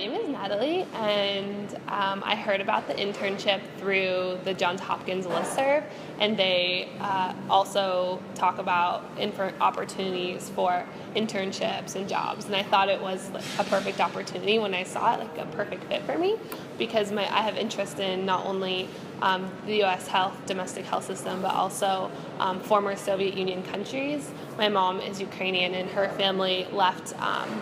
name is Natalie, and I heard about the internship through the Johns Hopkins listserv, and they also talk about opportunities for internships and jobs, and I thought it was like a perfect opportunity when I saw it, like a perfect fit for me, because I have interest in not only the U.S. domestic health system, but also former Soviet Union countries. My mom is Ukrainian, and her family left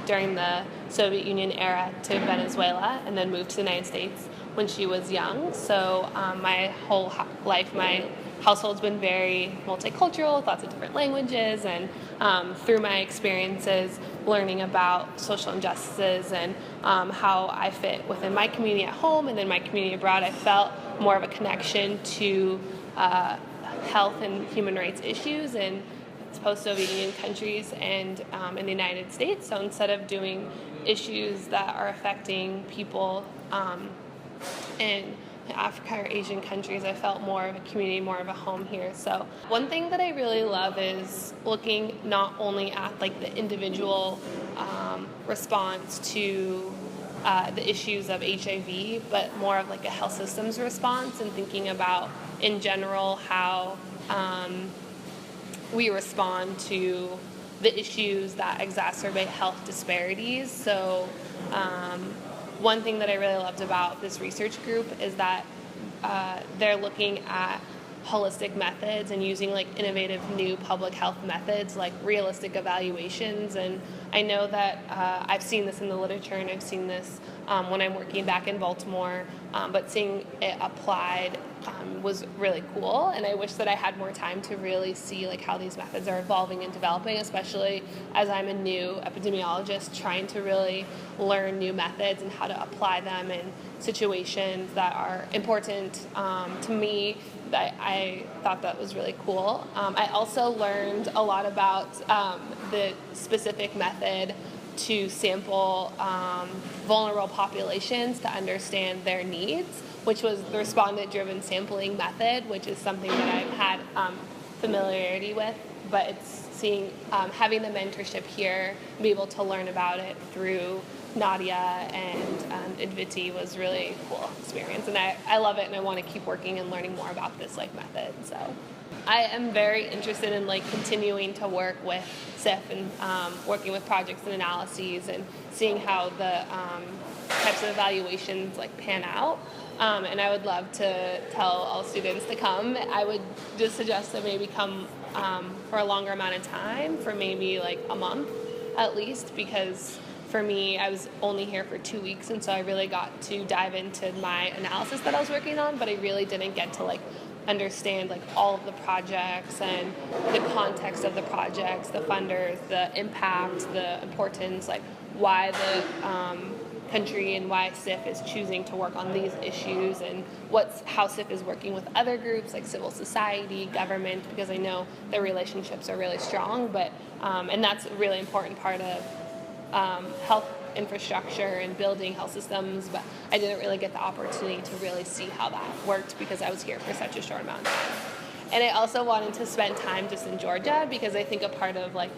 during the Soviet Union era to Venezuela and then moved to the United States when she was young. So my whole life, my household's been very multicultural, with lots of different languages, and through my experiences learning about social injustices and how I fit within my community at home and then my community abroad, I felt more of a connection to health and human rights issues in post-Soviet Union countries and in the United States. So instead of doing issues that are affecting people in Africa or Asian countries, I felt more of a community, more of a home here. So one thing that I really love is looking not only at like the individual response to the issues of HIV, but more of like a health systems response, and thinking about in general how we respond to the issues that exacerbate health disparities. So one thing that I really loved about this research group is that they're looking at holistic methods and using like innovative new public health methods like realistic evaluations. And I know that I've seen this in the literature, and I've seen this when I'm working back in Baltimore, but seeing it applied was really cool, and I wish that I had more time to really see like how these methods are evolving and developing, especially as I'm a new epidemiologist trying to really learn new methods and how to apply them in situations that are important to me. I thought that was really cool. I also learned a lot about the specific method to sample vulnerable populations to understand their needs, which was the respondent-driven sampling method, which is something that I've had familiarity with, but it's having the mentorship here, be able to learn about it through Nadia and Adviti was really cool experience, and I love it, and I want to keep working and learning more about this like method. So I am very interested in like continuing to work with CIF and working with projects and analyses and seeing how the types of evaluations like pan out. And I would love to tell all students to come. I would just suggest that maybe come for a longer amount of time, for maybe like a month at least, because for me, I was only here for 2 weeks, and so I really got to dive into my analysis that I was working on, but I really didn't get to like understand like all of the projects and the context of the projects, the funders, the impact, the importance, like why the country and why CIF is choosing to work on these issues, and how CIF is working with other groups like civil society, government, because I know their relationships are really strong, but and that's a really important part of health infrastructure and building health systems, but I didn't really get the opportunity to really see how that worked because I was here for such a short amount of time. And I also wanted to spend time just in Georgia, because I think a part of like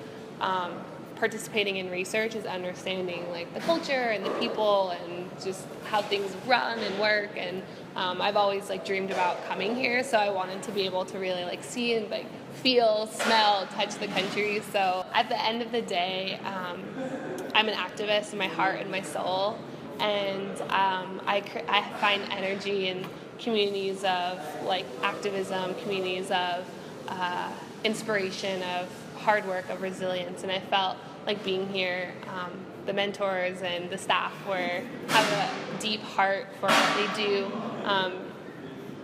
participating in research is understanding like the culture and the people and just how things run and work, and I've always like dreamed about coming here, so I wanted to be able to really like see and like feel, smell, touch the country. So at the end of the day, I'm an activist in my heart and my soul, and I find energy in communities of like activism, communities of inspiration, of hard work, of resilience, and I felt like being here, the mentors and the staff have a deep heart for what they do.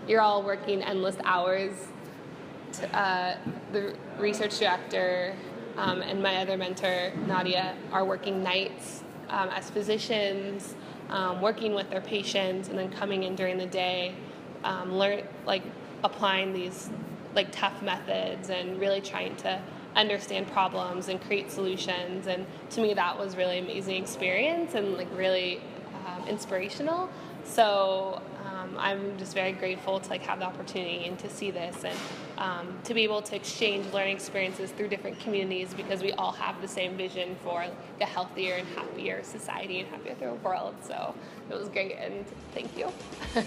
You're all working endless hours. The research director and my other mentor, Nadia, are working nights as physicians, working with their patients, and then coming in during the day, applying these like tough methods and really trying to understand problems and create solutions. And to me, that was really amazing experience and like really inspirational. So I'm just very grateful to like have the opportunity and to see this and to be able to exchange learning experiences through different communities because we all have the same vision for a healthier and happier society and happier world. So it was great, and thank you. You're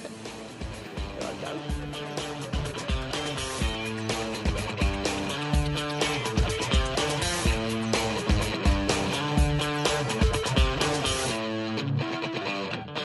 welcome.